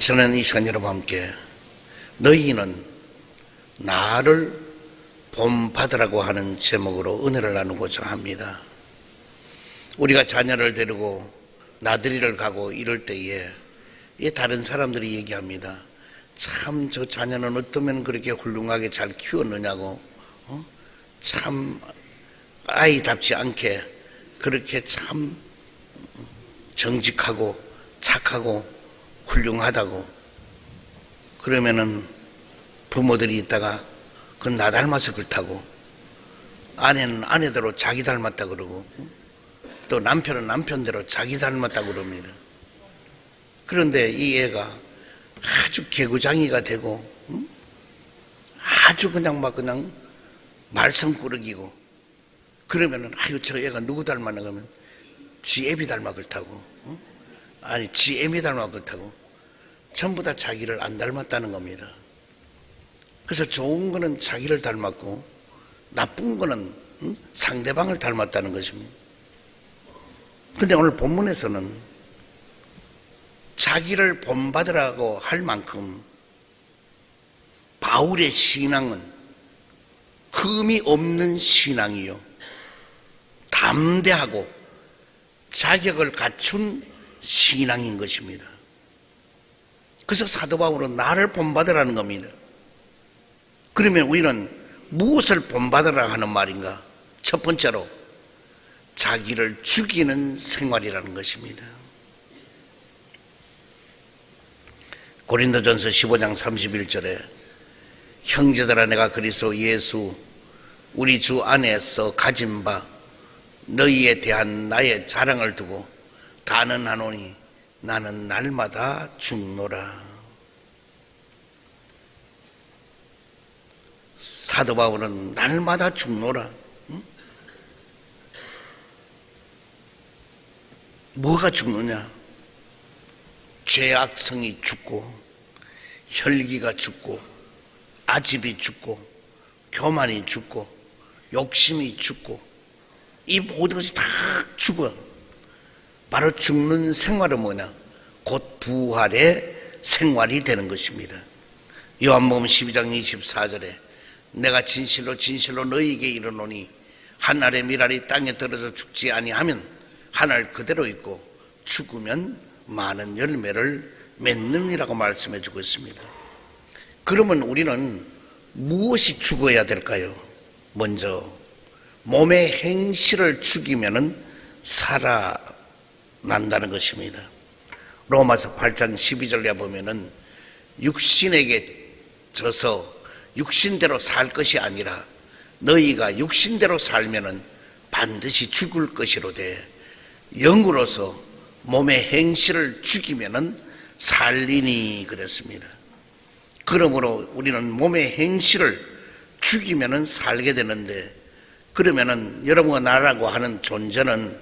저는 이 시간 여러분과 함께 너희는 나를 본받으라고 하는 제목으로 은혜를 나누고자 합니다. 우리가 자녀를 데리고 나들이를 가고 이럴 때에 다른 사람들이 얘기합니다. 참 저 자녀는 어쩌면 그렇게 훌륭하게 잘 키웠느냐고, 참 아이답지 않게 그렇게 참 정직하고 착하고 훌륭하다고. 그러면은 부모들이 있다가 그건 나 닮아서 그렇다고, 아내는 아내대로 자기 닮았다 그러고, 또 남편은 남편대로 자기 닮았다 그럽니다. 그런데 이 애가 아주 개구장이가 되고 아주 그냥 말썽꾸러기고, 그러면은 아유 저 애가 누구 닮았나 그러면 지 애비 닮아 그렇다고, 아니 지 애미 닮아 그렇다고, 전부 다 자기를 안 닮았다는 겁니다. 그래서 좋은 거는 자기를 닮았고 나쁜 거는 상대방을 닮았다는 것입니다. 근데 오늘 본문에서는 자기를 본받으라고 할 만큼 바울의 신앙은 흠이 없는 신앙이요, 담대하고 자격을 갖춘 신앙인 것입니다. 그래서 사도 바울은 나를 본받으라는 겁니다. 그러면 우리는 무엇을 본받으라 하는 말인가? 첫 번째로 자기를 죽이는 생활이라는 것입니다. 고린도전서 15장 31절에 형제들아 내가 그리스도 예수 우리 주 안에서 가진 바 너희에 대한 나의 자랑을 두고 단언하노니 나는 날마다 죽노라. 사도 바울은 날마다 죽노라. 뭐가 죽느냐? 죄악성이 죽고, 혈기가 죽고, 아집이 죽고, 교만이 죽고, 욕심이 죽고, 이 모든 것이 다 죽어. 바로 죽는 생활은 뭐냐? 곧 부활의 생활이 되는 것입니다. 요한복음 12장 24절에 내가 진실로 진실로 너희에게 이르노니 한 알의 밀알이 땅에 떨어져 죽지 아니하면 한 알 그대로 있고 죽으면 많은 열매를 맺느니라고 말씀해 주고 있습니다. 그러면 우리는 무엇이 죽어야 될까요? 먼저 몸의 행실을 죽이면 살아난다는 것입니다. 로마서 8장 12절에 보면은 육신에게 져서 육신대로 살 것이 아니라 너희가 육신대로 살면은 반드시 죽을 것이로되 영으로서 몸의 행실을 죽이면은 살리니 그랬습니다. 그러므로 우리는 몸의 행실을 죽이면은 살게 되는데, 그러면은 여러분과 나라고 하는 존재는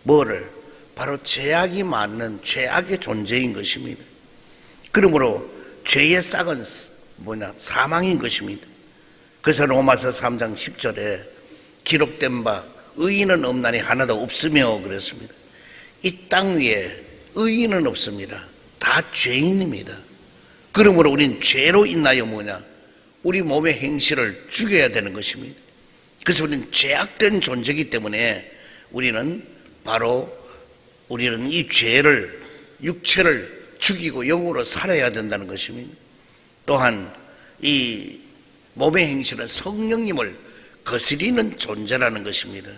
뭐를? 바로 죄악이 많은 죄악의 존재인 것입니다. 그러므로 죄의 싹은 뭐냐? 사망인 것입니다. 그래서 로마서 3장 10절에 기록된 바 의인은 없나니 하나도 없으며 그랬습니다. 이 땅 위에 의인은 없습니다. 다 죄인입니다. 그러므로 우리는 죄로 인하여 뭐냐? 우리 몸의 행실을 죽여야 되는 것입니다. 그래서 우리는 죄악된 존재이기 때문에 우리는 이 죄를, 육체를 죽이고 영으로 살아야 된다는 것입니다. 또한 이 몸의 행실은 성령님을 거스리는 존재라는 것입니다.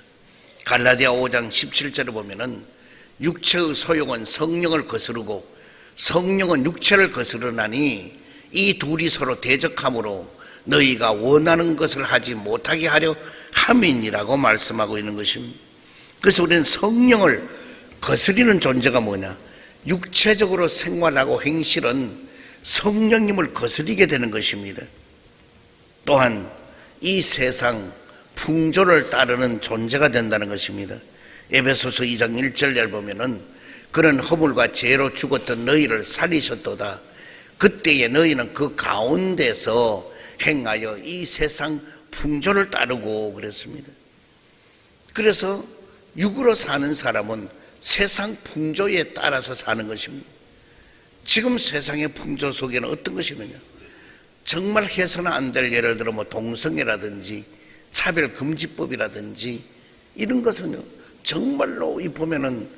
갈라디아 5장 17절에 보면은 육체의 소욕은 성령을 거스르고 성령은 육체를 거스르나니 이 둘이 서로 대적함으로 너희가 원하는 것을 하지 못하게 하려 함이니라고 말씀하고 있는 것입니다. 그래서 우리는 성령을 거스리는 존재가 뭐냐? 육체적으로 생활하고 행실은 성령님을 거스리게 되는 것입니다. 또한 이 세상 풍조를 따르는 존재가 된다는 것입니다. 에베소서 2장 1절에 보면은 그런 허물과 죄로 죽었던 너희를 살리셨도다. 그때에 너희는 그 가운데서 행하여 이 세상 풍조를 따르고 그랬습니다. 그래서 육으로 사는 사람은 세상 풍조에 따라서 사는 것입니다. 지금 세상의 풍조 속에는 어떤 것이느냐? 정말 해서는 안 될, 예를 들어 뭐 동성애라든지 차별금지법이라든지 이런 것은요, 정말로 이 보면은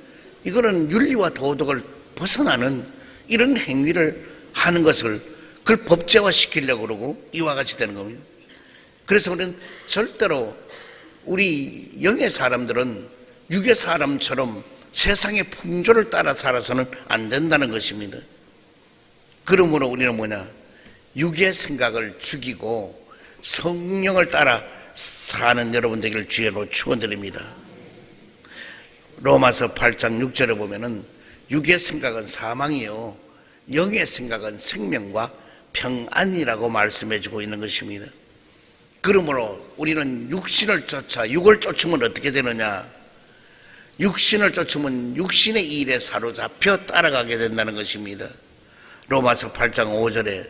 이거는 윤리와 도덕을 벗어나는 이런 행위를 하는 것을 그걸 법제화시키려고 그러고 이와 같이 되는 겁니다. 그래서 우리는 절대로 우리 영의 사람들은 육의 사람처럼 세상의 풍조를 따라 살아서는 안 된다는 것입니다. 그러므로 우리는 뭐냐? 육의 생각을 죽이고 성령을 따라 사는 여러분 되기를 주의로 축원드립니다. 로마서 8장 6절에 보면은 육의 생각은 사망이요 영의 생각은 생명과 평안이라고 말씀해 주고 있는 것입니다. 그러므로 우리는 육신을 쫓아 육을 쫓으면 어떻게 되느냐? 육신을 쫓으면 육신의 일에 사로잡혀 따라가게 된다는 것입니다. 로마서 8장 5절에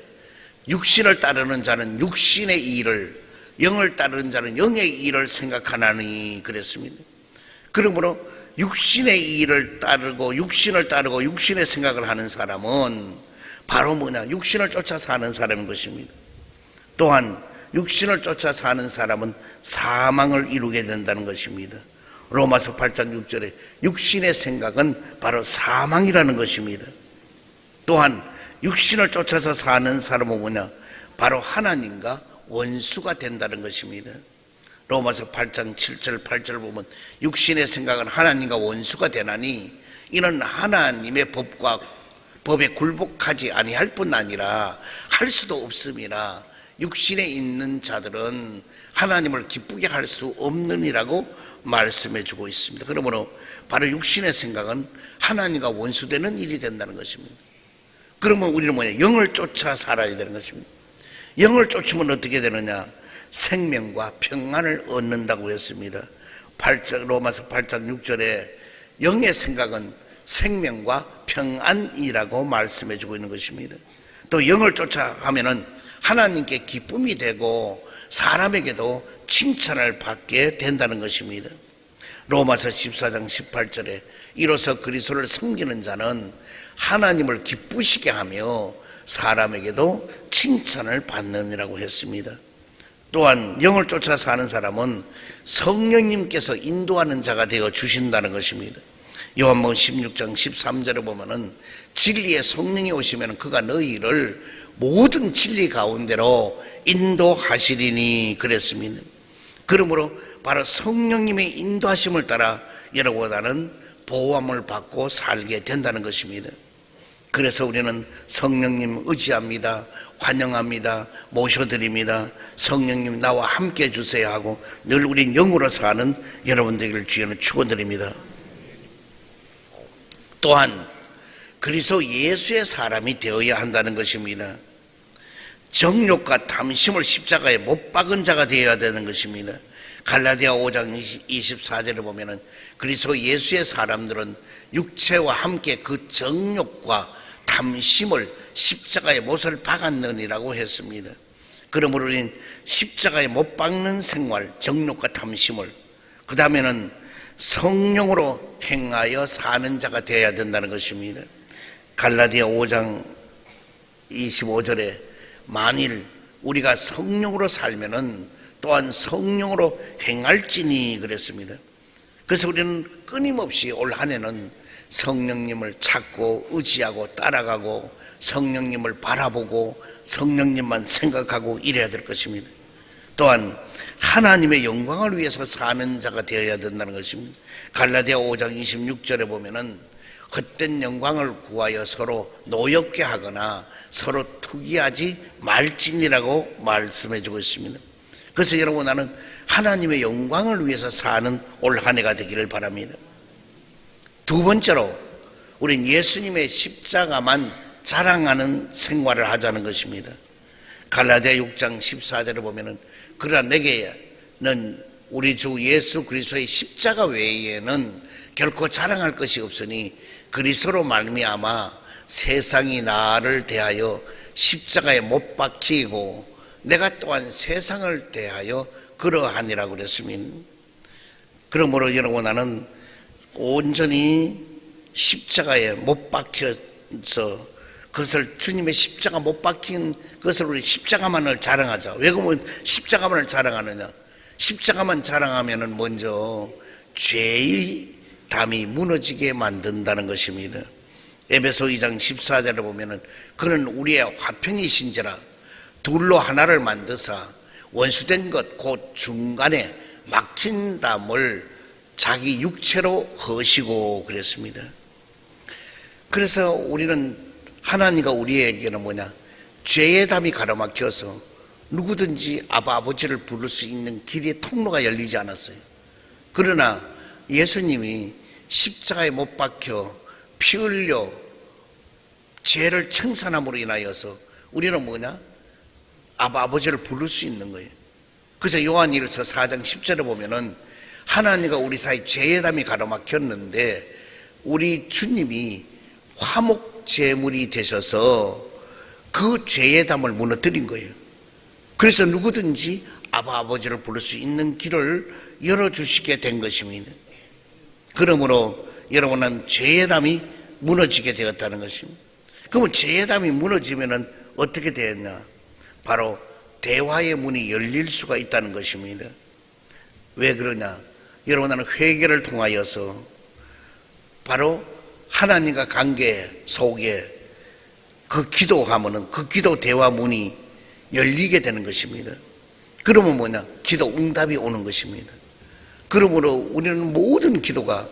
육신을 따르는 자는 육신의 일을, 영을 따르는 자는 영의 일을 생각하나니 그랬습니다. 그러므로 육신의 일을 따르고 육신을 따르고 육신의 생각을 하는 사람은 바로 뭐냐? 육신을 쫓아 사는 사람인 것입니다. 또한 육신을 쫓아 사는 사람은 사망을 이루게 된다는 것입니다. 로마서 8장 6절에 육신의 생각은 바로 사망이라는 것입니다. 또한 육신을 쫓아서 사는 사람은 뭐냐? 바로 하나님과 원수가 된다는 것입니다. 로마서 8장 7절 8절 보면 육신의 생각은 하나님과 원수가 되나니 이는 하나님의 법에 굴복하지 아니할 뿐 아니라 할 수도 없음이라 육신에 있는 자들은 하나님을 기쁘게 할 수 없느니라고 말씀해 주고 있습니다. 그러므로 바로 육신의 생각은 하나님과 원수되는 일이 된다는 것입니다. 그러면 우리는 뭐냐? 영을 쫓아 살아야 되는 것입니다. 영을 쫓으면 어떻게 되느냐? 생명과 평안을 얻는다고 했습니다. 로마서 8장 6절에 영의 생각은 생명과 평안이라고 말씀해 주고 있는 것입니다. 또 영을 쫓아 하면은 하나님께 기쁨이 되고 사람에게도 칭찬을 받게 된다는 것입니다. 로마서 14장 18절에 이로써 그리스도를 섬기는 자는 하나님을 기쁘시게 하며 사람에게도 칭찬을 받느니라고 했습니다. 또한 영을 쫓아 사는 사람은 성령님께서 인도하는 자가 되어 주신다는 것입니다. 요한복음 16장 13절에 보면은 진리의 성령이 오시면 그가 너희를 모든 진리 가운데로 인도하시리니 그랬습니다. 그러므로 바로 성령님의 인도하심을 따라 여러분은 보호함을 받고 살게 된다는 것입니다. 그래서 우리는 성령님 의지합니다. 환영합니다. 모셔드립니다. 성령님 나와 함께 해주세요 하고 늘 우린 영으로 사는 여러분 되기를 주여는 축원드립니다. 또한 그리스도 예수의 사람이 되어야 한다는 것입니다. 정욕과 탐심을 십자가에 못 박은 자가 되어야 되는 것입니다. 갈라디아 5장 24절에 보면은 그리스도 예수의 사람들은 육체와 함께 그 정욕과 탐심을 십자가에 못을 박았느니라고 했습니다. 그러므로 우리는 십자가에 못 박는 생활, 정욕과 탐심을, 그 다음에는 성령으로 행하여 사는 자가 되어야 된다는 것입니다. 갈라디아 5장 25절에 만일 우리가 성령으로 살면은 또한 성령으로 행할지니 그랬습니다. 그래서 우리는 끊임없이 올 한 해는 성령님을 찾고 의지하고 따라가고 성령님을 바라보고 성령님만 생각하고 이래야 될 것입니다. 또한 하나님의 영광을 위해서 사는 자가 되어야 된다는 것입니다. 갈라디아 5장 26절에 보면은 헛된 영광을 구하여 서로 노엽게 하거나 서로 투기하지 말지니라고 말씀해 주고 있습니다. 그래서 여러분, 나는 하나님의 영광을 위해서 사는 올 한 해가 되기를 바랍니다. 두 번째로 우린 예수님의 십자가만 자랑하는 생활을 하자는 것입니다. 갈라디아 6장 14절에 보면은 그러나 내게는 우리 주 예수 그리스도의 십자가 외에는 결코 자랑할 것이 없으니 그리스도로 말미암아 세상이 나를 대하여 십자가에 못 박히고 내가 또한 세상을 대하여 그러하니라고 그랬습니다. 그러므로 여러분, 나는 온전히 십자가에 못 박혀서 그것을 주님의 십자가 못 박힌 것을 우리 십자가만을 자랑하자. 왜 그러면 십자가만을 자랑하느냐? 십자가만 자랑하면은 먼저 죄의 담이 무너지게 만든다는 것입니다. 에베소 2장 14절을 보면은 그는 우리의 화평이신지라 둘로 하나를 만드사 원수된 것 곧 중간에 막힌 담을 자기 육체로 허시고 그랬습니다. 그래서 우리는 하나님과 우리에게는 뭐냐? 죄의 담이 가로막혀서 누구든지 아버지를 부를 수 있는 길의 통로가 열리지 않았어요. 그러나 예수님이 십자가에 못 박혀 피 흘려 죄를 청산함으로 인하여서 우리는 뭐냐? 아버지를 부를 수 있는 거예요. 그래서 요한일서 4장 10절에 보면은 하나님과 우리 사이 죄의 담이 가로막혔는데 우리 주님이 화목 제물이 되셔서 그 죄의 담을 무너뜨린 거예요. 그래서 누구든지 아버지를 부를 수 있는 길을 열어주시게 된 것입니다. 그러므로 여러분은 죄의 담이 무너지게 되었다는 것입니다. 그러면 죄의 담이 무너지면 어떻게 되었냐? 바로 대화의 문이 열릴 수가 있다는 것입니다. 왜 그러냐? 여러분, 나는 회개를 통하여서 바로 하나님과 관계 속에 그 기도하면은 그 기도 대화 문이 열리게 되는 것입니다. 그러면 뭐냐? 기도 응답이 오는 것입니다. 그러므로 우리는 모든 기도가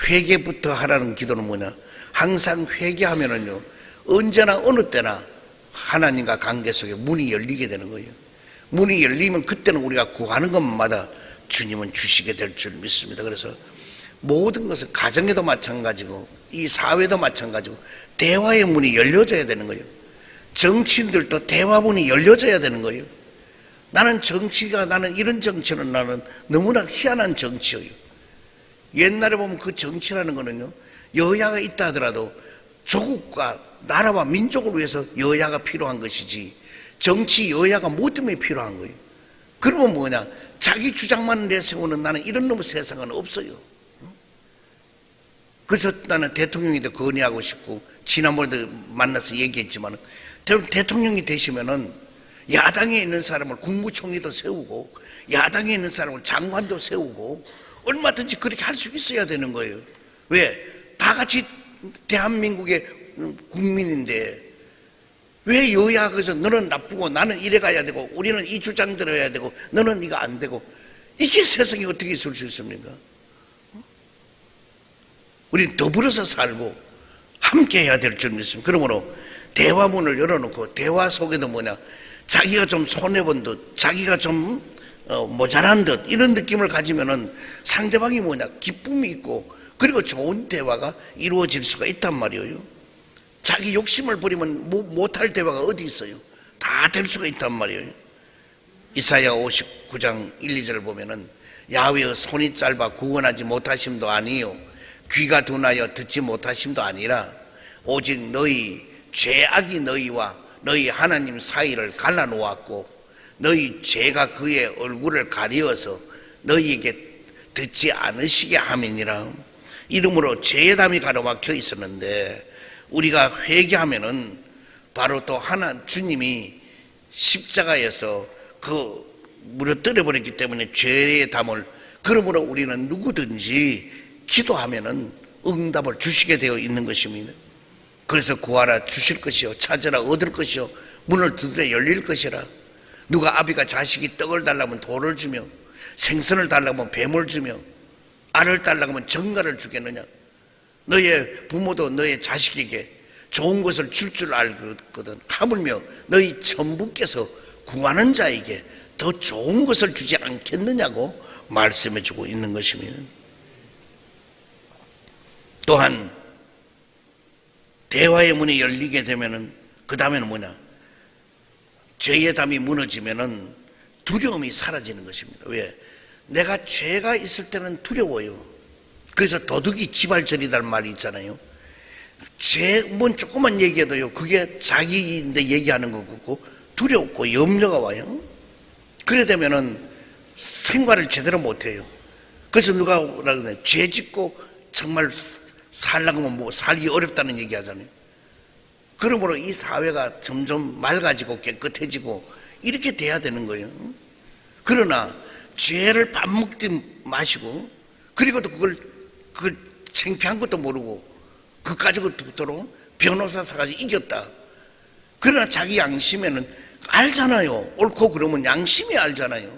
회개부터 하라는 기도는 뭐냐? 항상 회개하면은요, 언제나 어느 때나 하나님과 관계 속에 문이 열리게 되는 거예요. 문이 열리면 그때는 우리가 구하는 것마다 주님은 주시게 될 줄 믿습니다. 그래서 모든 것은 가정에도 마찬가지고 이 사회도 마찬가지고 대화의 문이 열려져야 되는 거예요. 정치인들도 대화 문이 열려져야 되는 거예요. 나는 이런 정치는 나는 너무나 희한한 정치예요. 옛날에 보면 그 정치라는 거는요, 여야가 있다 하더라도 조국과 나라와 민족을 위해서 여야가 필요한 것이지 정치 여야가 뭐 때문에 필요한 거예요? 그러면 뭐냐? 자기 주장만 내세우는 나는 이런 놈의 세상은 없어요. 그래서 나는 대통령이도 건의하고 싶고 지난번에도 만나서 얘기했지만 대통령이 되시면은 야당에 있는 사람을 국무총리도 세우고 야당에 있는 사람을 장관도 세우고 얼마든지 그렇게 할 수 있어야 되는 거예요. 왜? 다 같이 대한민국의 국민인데 왜 여야에서 너는 나쁘고 나는 이래 가야 되고 우리는 이 주장 들어야 되고 너는 이거 안 되고 이게 세상에 어떻게 있을 수 있습니까? 우리는 더불어서 살고 함께 해야 될 줄 믿습니다. 그러므로 대화문을 열어놓고 대화 속에도 뭐냐? 자기가 좀 손해본 듯 자기가 좀 모자란 듯 이런 느낌을 가지면은 상대방이 뭐냐? 기쁨이 있고 그리고 좋은 대화가 이루어질 수가 있단 말이에요. 자기 욕심을 부리면 못할 대화가 어디 있어요? 다 될 수가 있단 말이에요. 이사야 59장 1, 2절을 보면은 야훼의 손이 짧아 구원하지 못하심도 아니요 귀가 둔하여 듣지 못하심도 아니라 오직 너희 죄악이 너희와 너희 하나님 사이를 갈라놓았고 너희 죄가 그의 얼굴을 가리어서 너희에게 듣지 않으시게 함이니라. 이러므로 죄의 담이 가로막혀 있었는데 우리가 회개하면은 바로 또 주님이 십자가에서 그 무너뜨려 버렸기 때문에 죄의 담을 그러므로 우리는 누구든지 기도하면은 응답을 주시게 되어 있는 것입니다. 그래서 구하라 주실 것이요 찾으라 얻을 것이요 문을 두드려 열릴 것이라. 누가 아비가 자식이 떡을 달라면 돌을 주며 생선을 달라면 뱀을 주며 알을 달라고 하면 정갈을 주겠느냐? 너의 부모도 너의 자식에게 좋은 것을 줄 알거든. 하물며 너희 전부께서 구하는 자에게 더 좋은 것을 주지 않겠느냐고 말씀해 주고 있는 것입니다. 또한 대화의 문이 열리게 되면은 그 다음에는 뭐냐? 죄의 담이 무너지면은 두려움이 사라지는 것입니다. 왜? 내가 죄가 있을 때는 두려워요. 그래서 도둑이 지발절이라는 말이 있잖아요. 뭔 조그만 얘기해도요, 그게 자기인데 얘기하는 것 같고 두렵고 염려가 와요. 그래 되면은 생활을 제대로 못해요. 그래서 누가 그러네, 죄 짓고 정말 살려고 하면 살기 어렵다는 얘기 하잖아요. 그러므로 이 사회가 점점 맑아지고 깨끗해지고 이렇게 돼야 되는 거예요. 그러나 죄를 밥 먹듯 마시고, 그리고도 그걸 창피한 것도 모르고 그 가지고 도록 변호사 사가지고 이겼다. 그러나 자기 양심에는 알잖아요. 옳고 그러면 양심이 알잖아요.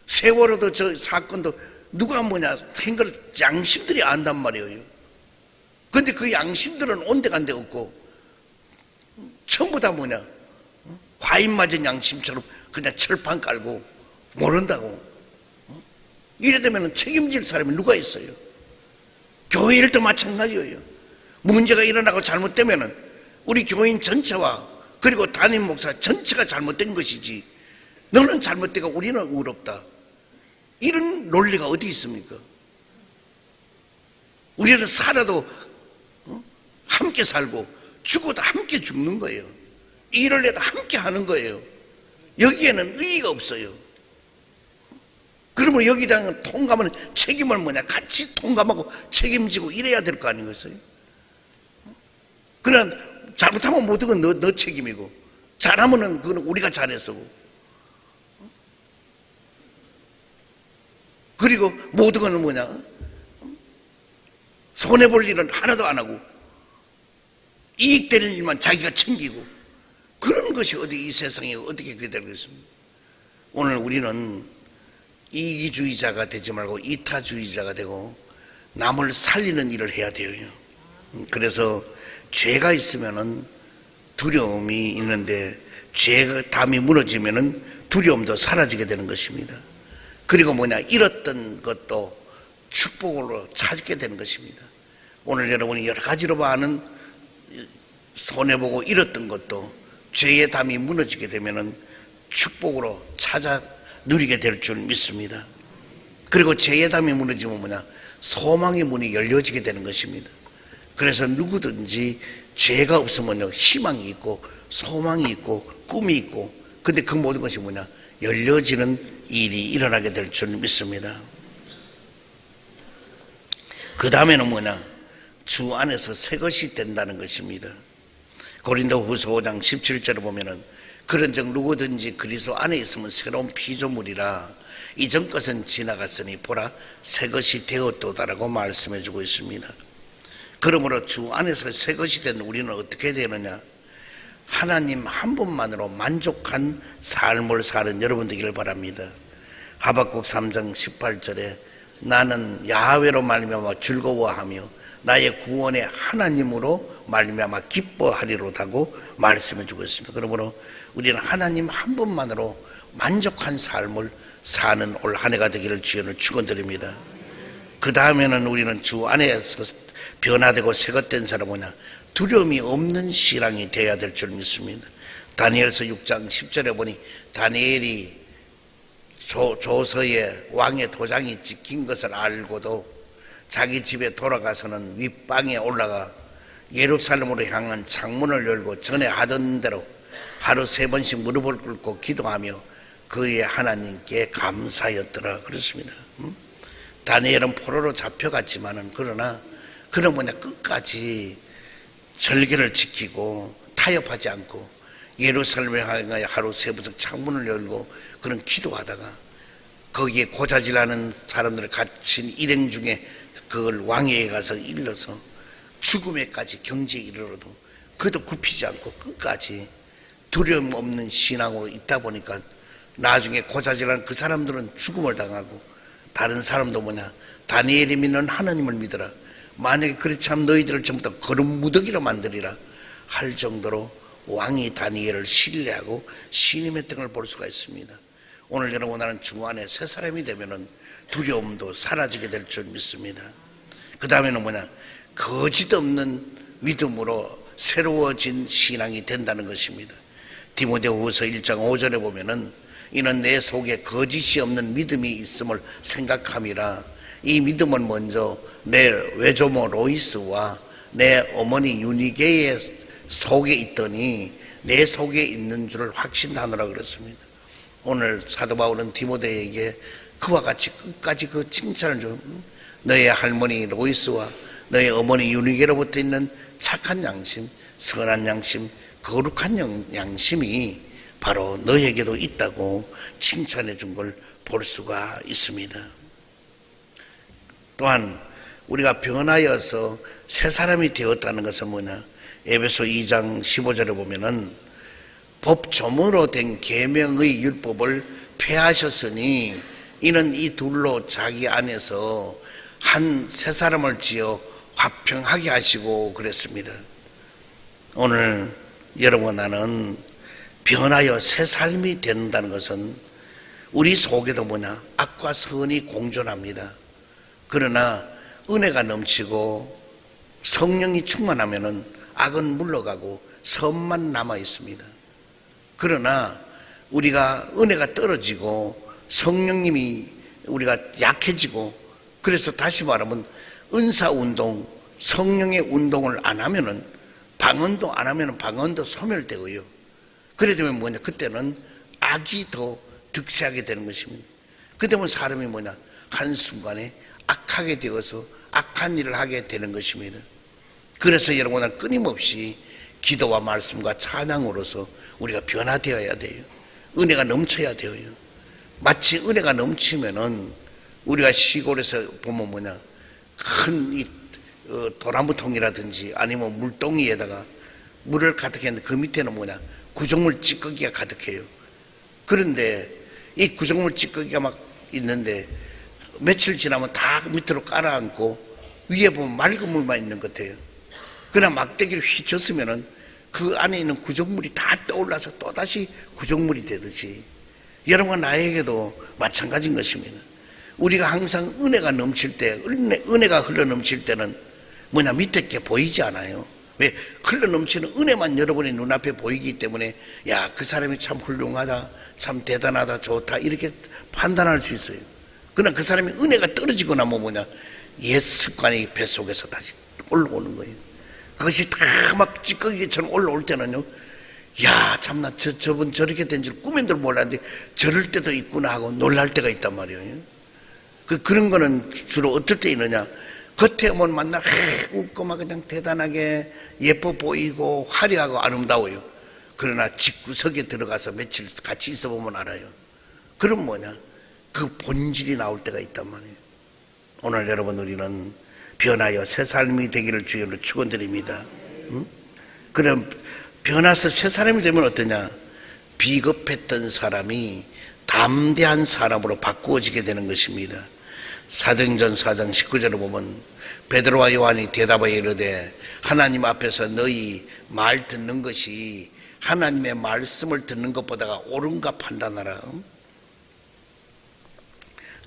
세월호도 저 사건도 누가 한걸 양심들이 안단 말이에요. 근데 그 양심들은 온데간데 없고 전부 다 과인 맞은 양심처럼 그냥 철판 깔고 모른다고. 이래 되면 책임질 사람이 누가 있어요? 교회 일도 마찬가지예요. 문제가 일어나고 잘못되면 우리 교인 전체와 그리고 담임 목사 전체가 잘못된 것이지, 너는 잘못되고 우리는 의롭다, 이런 논리가 어디 있습니까? 우리는 살아도 함께 살고 죽어도 함께 죽는 거예요. 일을 해도 함께 하는 거예요. 여기에는 의의가 없어요. 그러면 여기다가 통감은 책임을 같이 통감하고 책임지고 이래야 될 거 아니겠어요? 그러나 잘못하면 모든 건 너 책임이고, 잘하면은 그건 우리가 잘했어. 그리고 모든 건 손해볼 일은 하나도 안 하고 이익되는 일만 자기가 챙기고, 그런 것이 어디 이 세상에 어떻게 그게 되겠습니까? 오늘 우리는 이기주의자가 되지 말고 이타주의자가 되고 남을 살리는 일을 해야 돼요. 그래서 죄가 있으면은 두려움이 있는데, 죄가 담이 무너지면은 두려움도 사라지게 되는 것입니다. 그리고 잃었던 것도 축복으로 찾게 되는 것입니다. 오늘 여러분이 여러 가지로 많은 손해보고 잃었던 것도 죄의 담이 무너지게 되면은 축복으로 찾아 누리게 될 줄 믿습니다. 그리고 죄의 담이 무너지면 소망의 문이 열려지게 되는 것입니다. 그래서 누구든지 죄가 없으면 희망이 있고 소망이 있고 꿈이 있고, 근데 그 모든 것이 열려지는 일이 일어나게 될 줄 믿습니다. 그 다음에는 주 안에서 새 것이 된다는 것입니다. 고린도후서 5장 17절에 보면은 그런즉 누구든지 그리스도 안에 있으면 새로운 피조물이라, 이전 것은 지나갔으니 보라 새 것이 되었도다라고 말씀해 주고 있습니다. 그러므로 주 안에서 새 것이 된 우리는 어떻게 되느냐? 하나님 한 분만으로 만족한 삶을 사는 여러분 되기를 바랍니다. 하박국 3장 18절에 나는 야훼로 말미암아 즐거워하며 나의 구원의 하나님으로 말미암아 기뻐하리로다고 말씀해 주고 있습니다. 그러므로 우리는 하나님 한 분만으로 만족한 삶을 사는 올 한 해가 되기를 주연을 축원드립니다. 그 다음에는 우리는 주 안에서 변화되고 새것된 사람은 두려움이 없는 신앙이 되어야 될 줄 믿습니다. 다니엘서 6장 10절에 보니 다니엘이 조서에 왕의 도장이 찍힌 것을 알고도 자기 집에 돌아가서는 윗방에 올라가 예루살렘으로 향한 창문을 열고 전에 하던 대로 하루 3번씩 무릎을 꿇고 기도하며 그의 하나님께 감사하였더라 그렇습니다. 다니엘은 포로로 잡혀갔지만은 그러나 그는 끝까지 절개를 지키고 타협하지 않고 예루살렘에 향하여 하루 3번씩 창문을 열고 그는 기도하다가 거기에 고자질하는 사람들을 갇힌 일행 중에 그걸 왕에게 가서 일러서 죽음에까지 경지에 이르러도 그도 굽히지 않고 끝까지 두려움 없는 신앙으로 있다 보니까 나중에 고자질하는 그 사람들은 죽음을 당하고, 다른 사람도 다니엘이 믿는 하나님을 믿어라, 만약에 그렇지 않으면 너희들을 전부 다 거름 무더기로 만들리라 할 정도로 왕이 다니엘을 신뢰하고 신임의 등을 볼 수가 있습니다. 오늘 여러분 나는 주 안에 새 사람이 되면은 두려움도 사라지게 될 줄 믿습니다. 그 다음에는 거짓 없는 믿음으로 새로워진 신앙이 된다는 것입니다. 디모데후서 1장 5절에 보면은 이는 내 속에 거짓이 없는 믿음이 있음을 생각함이라. 이 믿음은 먼저 내 외조모 로이스와 내 어머니 유니게의 속에 있더니 내 속에 있는 줄을 확신하노라 그랬습니다. 오늘 사도 바울은 디모데에게 그와 같이 끝까지 그 칭찬을 좀, 너의 할머니 로이스와 너의 어머니 유니게로부터 있는 착한 양심, 선한 양심, 거룩한 양심이 바로 너에게도 있다고 칭찬해 준 걸 볼 수가 있습니다. 또한 우리가 변하여서 새 사람이 되었다는 것은 뭐냐? 에베소 2장 15절에 보면은 법조문으로 된 계명의 율법을 폐하셨으니 이는 이 둘로 자기 안에서 한 새 사람을 지어 화평하게 하시고 그랬습니다. 오늘 여러분, 나는 변하여 새 삶이 된다는 것은 우리 속에도 뭐냐? 악과 선이 공존합니다. 그러나 은혜가 넘치고 성령이 충만하면은 악은 물러가고 선만 남아 있습니다. 그러나 우리가 은혜가 떨어지고 성령님이 우리가 약해지고, 그래서 다시 말하면 은사 운동, 성령의 운동을 안 하면은, 방언도 안 하면은 방언도 소멸되고요. 그래 되면 뭐냐? 그때는 악이 더 득세하게 되는 것입니다. 그때면 사람이 뭐냐? 한순간에 악하게 되어서 악한 일을 하게 되는 것입니다. 그래서 여러분은 끊임없이 기도와 말씀과 찬양으로서 우리가 변화되어야 돼요. 은혜가 넘쳐야 돼요. 마치 은혜가 넘치면은 우리가 시골에서 보면 뭐냐? 큰 도나무통이라든지 아니면 물동이에다가 물을 가득했는데 그 밑에는 뭐냐? 구정물 찌꺼기가 가득해요. 그런데 이 구정물 찌꺼기가 막 있는데 며칠 지나면 다 밑으로 깔아앉고 위에 보면 맑은 물만 있는 것 같아요. 그러나 막대기를 휘쳤으면은 그 안에 있는 구정물이 다 떠올라서 또다시 구정물이 되듯이 여러분과 나에게도 마찬가지인 것입니다. 우리가 항상 은혜가 넘칠 때, 은혜가 흘러 넘칠 때는 뭐냐? 밑에 게 보이지 않아요. 왜? 흘러 넘치는 은혜만 여러분의 눈앞에 보이기 때문에 야, 그 사람이 참 훌륭하다, 참 대단하다, 좋다, 이렇게 판단할 수 있어요. 그러나 그 사람이 은혜가 떨어지거나 뭐냐? 옛 습관이 뱃속에서 다시 올라오는 거예요. 그것이 다 막 찌꺼기처럼 올라올 때는요, 야, 참나 저분 저렇게 된 줄 꿈에도 몰랐는데 저럴 때도 있구나 하고 놀랄 때가 있단 말이에요. 그런 거는 주로 어떨 때 있느냐? 겉에 오면 만나 웃고 막 그냥 대단하게 예뻐 보이고 화려하고 아름다워요. 그러나 집구석에 들어가서 며칠 같이 있어 보면 알아요. 그럼 뭐냐? 그 본질이 나올 때가 있단 말이에요. 오늘 여러분, 우리는 변하여 새 삶이 되기를 주님으로 축원드립니다. 그럼 변화해서 새 사람이 되면 어떠냐? 비겁했던 사람이 담대한 사람으로 바꾸어지게 되는 것입니다. 사도행전 4장 19절을 보면 베드로와 요한이 대답하여 이르되 하나님 앞에서 너희 말 듣는 것이 하나님의 말씀을 듣는 것보다가 옳은가 판단하라.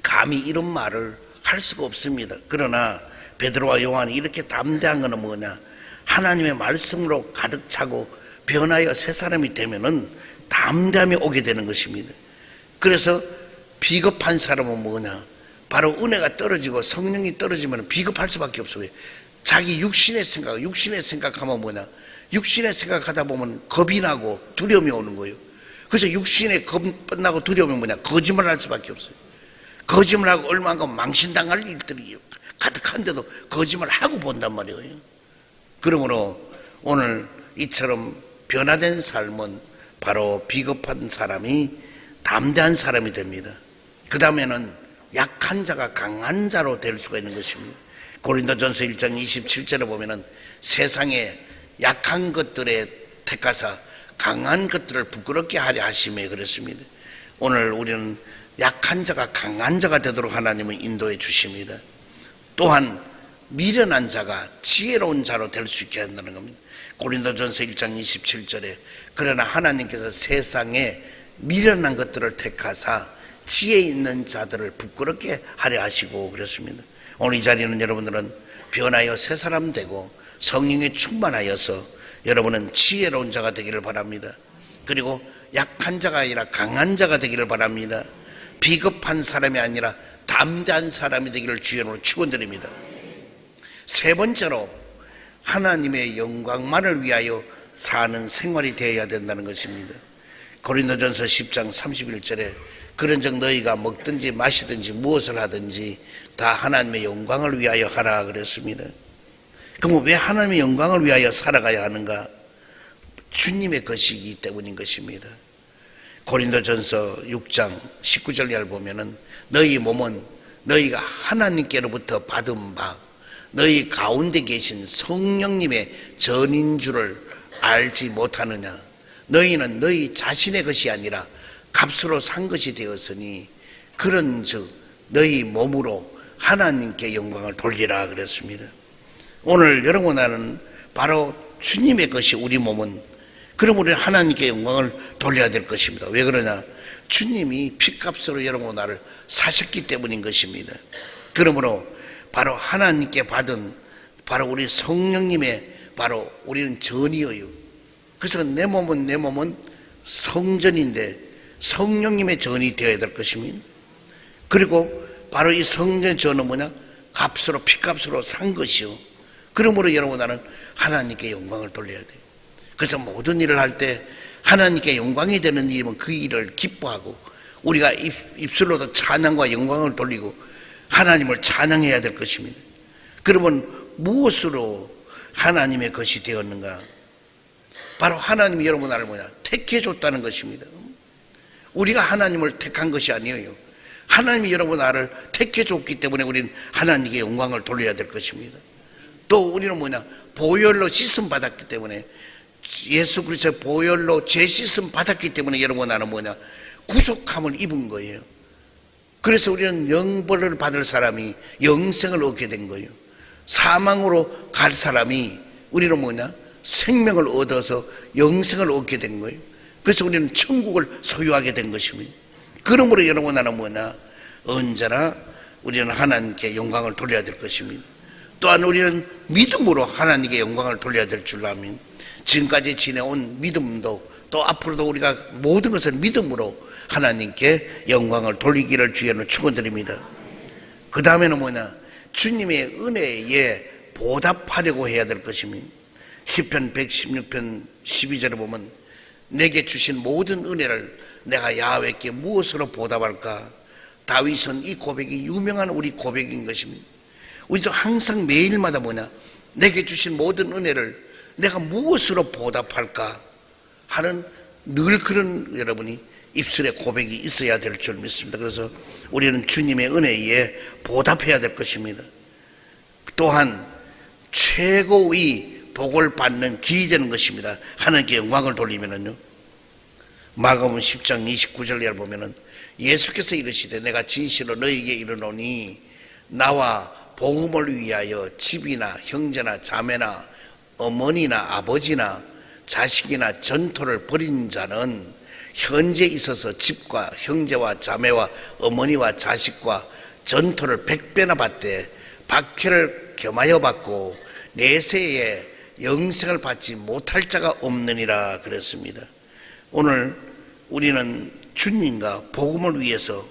감히 이런 말을 할 수가 없습니다. 그러나 베드로와 요한이 이렇게 담대한 것은 뭐냐? 하나님의 말씀으로 가득 차고 변하여 새 사람이 되면은 담대함이 오게 되는 것입니다. 그래서 비겁한 사람은 뭐냐? 바로 은혜가 떨어지고 성령이 떨어지면 비겁할 수밖에 없어요. 자기 육신의 생각하면 뭐냐? 육신의 생각하다 보면 겁이 나고 두려움이 오는 거예요. 그래서 육신의 겁 나고 두려움이 뭐냐? 거짓말 할 수밖에 없어요. 거짓말하고 얼마나 망신당할 일들이 가득한데도 거짓말 하고 본단 말이에요. 그러므로 오늘 이처럼 변화된 삶은 바로 비겁한 사람이 담대한 사람이 됩니다. 그 다음에는 약한 자가 강한 자로 될 수가 있는 것입니다. 고린도전서 1장 27절에 보면은 세상에 약한 것들에 택하사 강한 것들을 부끄럽게 하려 하심에 그랬습니다. 오늘 우리는 약한 자가 강한 자가 되도록 하나님은 인도해 주십니다. 또한 미련한 자가 지혜로운 자로 될 수 있게 한다는 겁니다. 고린도전서 1장 27절에 그러나 하나님께서 세상에 미련한 것들을 택하사 지혜 있는 자들을 부끄럽게 하려 하시고 그랬습니다. 오늘 이 자리는 여러분들은 변하여 새 사람 되고 성령에 충만하여서 여러분은 지혜로운 자가 되기를 바랍니다. 그리고 약한 자가 아니라 강한 자가 되기를 바랍니다. 비겁한 사람이 아니라 담대한 사람이 되기를 주님으로 축원드립니다. 세 번째로 하나님의 영광만을 위하여 사는 생활이 되어야 된다는 것입니다. 고린도전서 10장 31절에 그런즉 너희가 먹든지 마시든지 무엇을 하든지 다 하나님의 영광을 위하여 하라 그랬습니다. 그럼 왜 하나님의 영광을 위하여 살아가야 하는가? 주님의 것이기 때문인 것입니다. 고린도전서 6장 19절 이하를 보면은 너희 몸은 너희가 하나님께로부터 받은 바 너희 가운데 계신 성령님의 전인 줄을 알지 못하느냐. 너희는 너희 자신의 것이 아니라 값으로 산 것이 되었으니 그런즉 너희 몸으로 하나님께 영광을 돌리라 그랬습니다. 오늘 여러분 나는 바로 주님의 것이 우리 몸은, 그럼 우리는 하나님께 영광을 돌려야 될 것입니다. 왜 그러냐? 주님이 피값으로 여러분 나를 사셨기 때문인 것입니다. 그러므로 바로 하나님께 받은 바로 우리 성령님의 바로 우리는 전이에요. 그래서 내 몸은 성전인데 성령님의 전이 되어야 될 것입니다. 그리고 바로 이 성전의 전은 뭐냐? 값으로 피값으로 산 것이요. 그러므로 여러분 나는 하나님께 영광을 돌려야 돼요. 그래서 모든 일을 할 때 하나님께 영광이 되는 일이면 그 일을 기뻐하고 우리가 입술로도 찬양과 영광을 돌리고 하나님을 찬양해야 될 것입니다. 그러면 무엇으로 하나님의 것이 되었는가? 바로 하나님이 여러분 나를 뭐냐? 택해 줬다는 것입니다. 우리가 하나님을 택한 것이 아니에요. 하나님이 여러분 나를 택해 줬기 때문에 우리는 하나님께 영광을 돌려야 될 것입니다. 또 우리는 뭐냐? 보혈로 씻음 받았기 때문에 예수 그리스도의 보혈로 죄 씻음 받았기 때문에 여러분 나는 뭐냐? 구속함을 입은 거예요. 그래서 우리는 영벌을 받을 사람이 영생을 얻게 된 거예요. 사망으로 갈 사람이 우리는 뭐냐? 생명을 얻어서 영생을 얻게 된 거예요. 그래서 우리는 천국을 소유하게 된 것입니다. 그러므로 여러분 나는 뭐냐? 언제나 우리는 하나님께 영광을 돌려야 될 것입니다. 또한 우리는 믿음으로 하나님께 영광을 돌려야 될 줄 아멘. 지금까지 지내온 믿음도 또 앞으로도 우리가 모든 것을 믿음으로 하나님께 영광을 돌리기를 주의로 축원드립니다. 그 다음에는 뭐냐? 주님의 은혜에 보답하려고 해야 될 것입니다. 시편 116편 12절에 보면 내게 주신 모든 은혜를 내가 야훼께 무엇으로 보답할까? 다윗은 이 고백이 유명한 우리 고백인 것입니다. 우리도 항상 매일마다 뭐냐? 내게 주신 모든 은혜를 내가 무엇으로 보답할까 하는 늘 그런 여러분이 입술에 고백이 있어야 될 줄 믿습니다. 그래서 우리는 주님의 은혜에 보답해야 될 것입니다. 또한 최고의 복을 받는 길이 되는 것입니다. 하나님께 영광을 돌리면은요. 마가복음 10장 29절에 보면은 예수께서 이르시되 내가 진실로 너희에게 이르노니 나와 복음을 위하여 집이나 형제나 자매나 어머니나 아버지나 자식이나 전토를 벌인 자는 현재 있어서 집과 형제와 자매와 어머니와 자식과 전토를 100배나 받되 박해를 겸하여 받고 내세에 영생을 받지 못할 자가 없느니라 그랬습니다. 오늘 우리는 주님과 복음을 위해서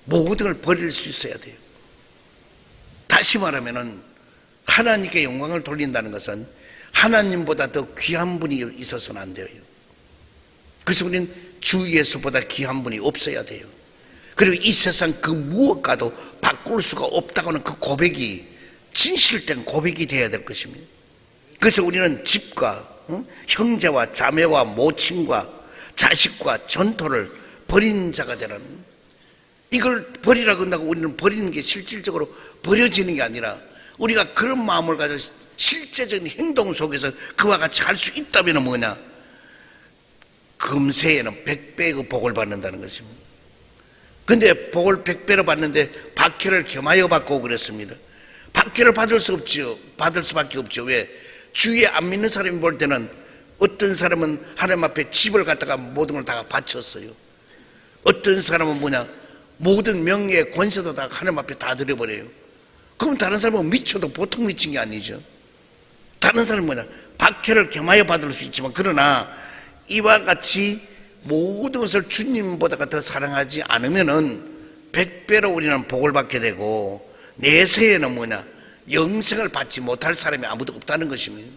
모든 걸 버릴 수 있어야 돼요. 다시 말하면은 하나님께 영광을 돌린다는 것은 하나님보다 더 귀한 분이 있어서는 안 돼요. 그래서 우리는 주 예수보다 귀한 분이 없어야 돼요. 그리고 이 세상 그 무엇과도 바꿀 수가 없다고 하는 그 고백이 진실된 고백이 되어야 될 것입니다. 그래서 우리는 집과 형제와 자매와 모친과 자식과 전토를 버린 자가 되라는, 이걸 버리라고 한다고 우리는 버리는 게 실질적으로 버려지는 게 아니라 우리가 그런 마음을 가져 실제적인 행동 속에서 그와 같이 할 수 있다면 뭐냐? 금세에는 100배의 그 복을 받는다는 것입니다. 근데 복을 100배로 받는데 박해를 겸하여 받고 그랬습니다. 박해를 받을 수 없지요. 받을 수밖에 없죠. 왜? 주위에 안 믿는 사람이 볼 때는 어떤 사람은 하나님 앞에 집을 갖다가 모든 걸 다 바쳤어요. 어떤 사람은 뭐냐? 모든 명예 권세도 다 하나님 앞에 다 드려버려요. 그럼 다른 사람은 미쳐도 보통 미친 게 아니죠. 다른 사람은 뭐냐? 박해를 겸하여 받을 수 있지만 그러나 이와 같이 모든 것을 주님보다 더 사랑하지 않으면은 100배로 우리는 복을 받게 되고 내세에는 뭐냐? 영생을 받지 못할 사람이 아무도 없다는 것입니다.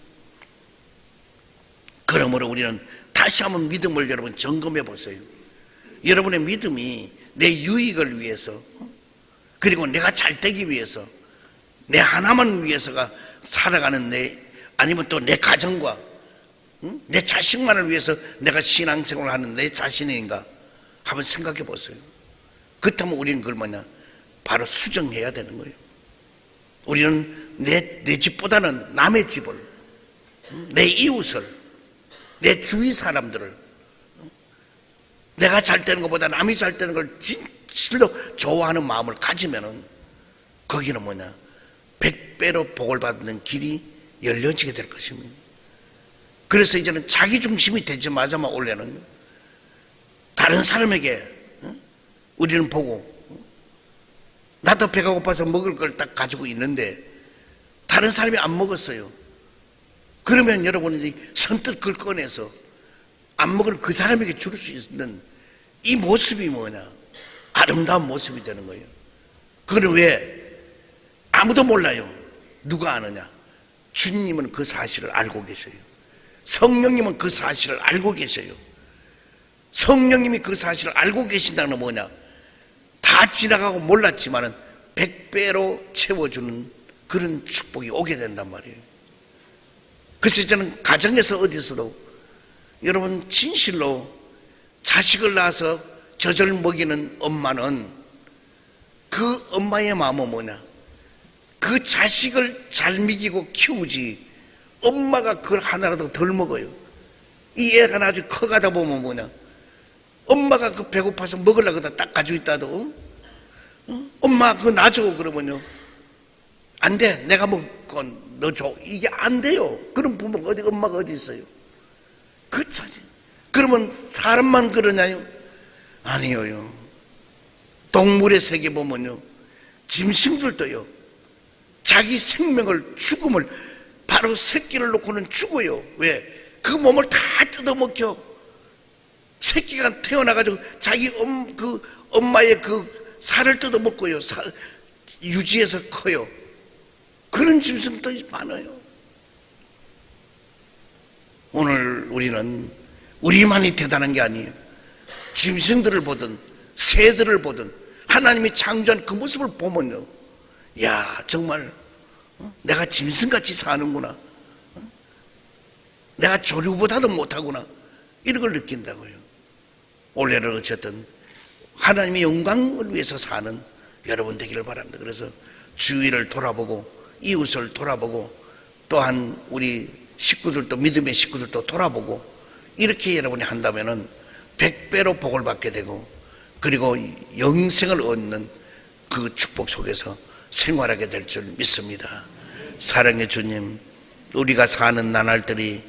그러므로 우리는 다시 한번 믿음을 여러분 점검해 보세요. 여러분의 믿음이 내 유익을 위해서, 그리고 내가 잘 되기 위해서, 내 하나만 위해서가 살아가는 내, 아니면 또 내 가정과 응? 내 자식만을 위해서 내가 신앙생활을 하는 내 자신인가 한번 생각해 보세요. 그렇다면 우리는 그걸 뭐냐, 바로 수정해야 되는 거예요. 우리는 내 집보다는 남의 집을, 내 이웃을, 내 주위 사람들을, 내가 잘 되는 것보다 남이 잘 되는 걸 진실로 좋아하는 마음을 가지면은 거기는 뭐냐, 100배로 복을 받는 길이 열려지게 될 것입니다. 그래서 이제는 자기 중심이 되지 마자마 원래는 다른 사람에게 우리는 보고, 나도 배가 고파서 먹을 걸 딱 가지고 있는데 다른 사람이 안 먹었어요. 그러면 여러분이 선뜻 그걸 꺼내서 안 먹을 그 사람에게 줄 수 있는 이 모습이 뭐냐, 아름다운 모습이 되는 거예요. 그건 왜? 아무도 몰라요. 누가 아느냐? 주님은 그 사실을 알고 계셔요. 성령님은 그 사실을 알고 계셔요. 성령님이 그 사실을 알고 계신다는 건 뭐냐, 다 지나가고 몰랐지만은 100배로 채워주는 그런 축복이 오게 된단 말이에요. 그래서 저는 가정에서 어디서도 여러분 진실로 자식을 낳아서 젖을 먹이는 엄마는 그 엄마의 마음은 뭐냐, 그 자식을 잘 먹이고 키우지 엄마가 그걸 하나라도 덜 먹어요. 이 애가 나중에 커가다 보면 뭐냐, 엄마가 그 배고파서 먹으려고 딱 가지고 있다도 엄마 그거 놔줘 그러면요, 안 돼, 내가 먹고 너 줘, 이게 안 돼요. 그런 부모가 어디, 엄마가 어디 있어요? 그렇죠. 그러면 사람만 그러냐요? 아니에요. 동물의 세계 보면요, 짐승들도요 자기 생명을, 죽음을, 바로 새끼를 놓고는 죽어요. 왜? 그 몸을 다 뜯어먹혀. 새끼가 태어나가지고 자기 그 엄마의 그 살을 뜯어먹고요, 유지해서 커요. 그런 짐승들이 많아요. 오늘 우리는 우리만이 대단한 게 아니에요. 짐승들을 보든 새들을 보든 하나님이 창조한 그 모습을 보면요, 야, 정말 내가 짐승같이 사는구나, 내가 조류보다도 못하구나, 이런 걸 느낀다고요. 올해는 어쨌든 하나님의 영광을 위해서 사는 여러분 되기를 바랍니다. 그래서 주위를 돌아보고 이웃을 돌아보고 또한 우리 식구들도, 믿음의 식구들도 돌아보고 이렇게 여러분이 한다면은 100배로 복을 받게 되고, 그리고 영생을 얻는 그 축복 속에서 생활하게 될 줄 믿습니다. 사랑의 주님, 우리가 사는 나날들이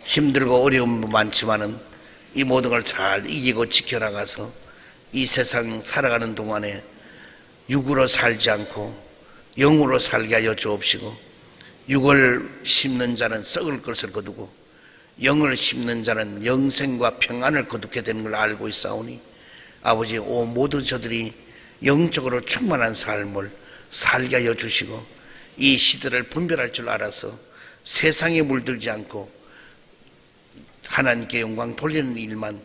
힘들고 어려움도 많지만은 이 모든 걸 잘 이기고 지켜나가서 이 세상 살아가는 동안에 육으로 살지 않고 영으로 살게 하여 주옵시고, 육을 심는 자는 썩을 것을 거두고 영을 심는 자는 영생과 평안을 거두게 되는 걸 알고 있사오니, 아버지, 모든 저들이 영적으로 충만한 삶을 살게 하여 주시고 이 시대를 분별할 줄 알아서 세상에 물들지 않고 하나님께 영광 돌리는 일만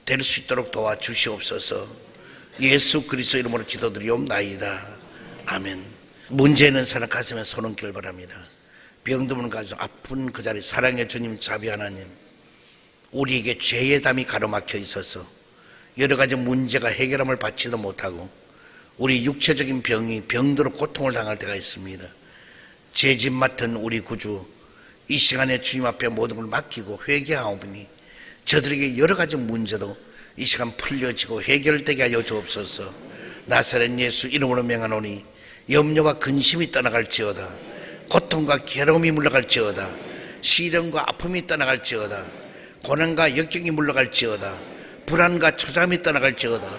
될 수 있도록 도와주시옵소서. 예수 그리스도 이름으로 기도드리옵나이다. 아멘. 문제 있는 사람 가슴에 손 얹기를 바랍니다. 병든 가지고 아픈 그 자리, 사랑의 주님, 자비 하나님, 우리에게 죄의 담이 가로막혀 있어서 여러 가지 문제가 해결함을 받지도 못하고 우리 육체적인 병들어 고통을 당할 때가 있습니다. 죄짐 맡은 우리 구주, 이 시간에 주님 앞에 모든 걸 맡기고 회개하오니 저들에게 여러 가지 문제도 이 시간 풀려지고 해결되게 하여 주옵소서. 나사렛 예수 이름으로 명하노니 염려와 근심이 떠나갈지어다, 고통과 괴로움이 물러갈지어다, 시련과 아픔이 떠나갈지어다, 고난과 역경이 물러갈지어다, 불안과 초잠이 떠나갈지어다,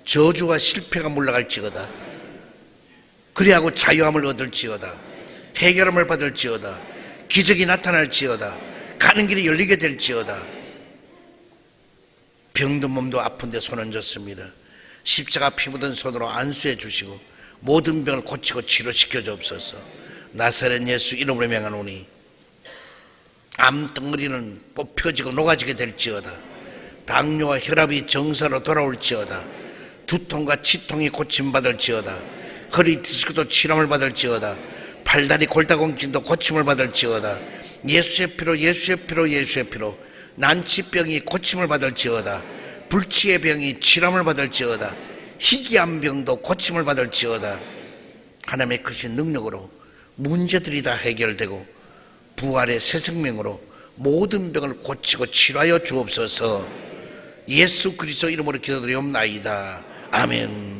저주와 실패가 물러갈지어다, 그리하고 자유함을 얻을지어다, 해결함을 받을지어다, 기적이 나타날지어다, 가는 길이 열리게 될지어다. 병든 몸도 아픈데 손 얹었습니다. 십자가 피 묻은 손으로 안수해 주시고 모든 병을 고치고 치료시켜 주옵소서. 나사렛 예수 이름으로 명하노니 암덩어리는 뽑혀지고 녹아지게 될지어다, 당뇨와 혈압이 정상으로 돌아올지어다, 두통과 치통이 고침받을지어다, 허리 디스크도 치료를 받을지어다, 팔다리 골다공증도 고침을 받을지어다, 예수의 피로 예수의 피로 예수의 피로 난치병이 고침을 받을지어다. 불치의 병이 치료를 받을지어다. 희귀한 병도 고침을 받을지어다. 하나님의 크신 능력으로 문제들이 다 해결되고 부활의 새 생명으로 모든 병을 고치고 치료하여 주옵소서. 예수 그리스도 이름으로 기도드리옵나이다. 아멘.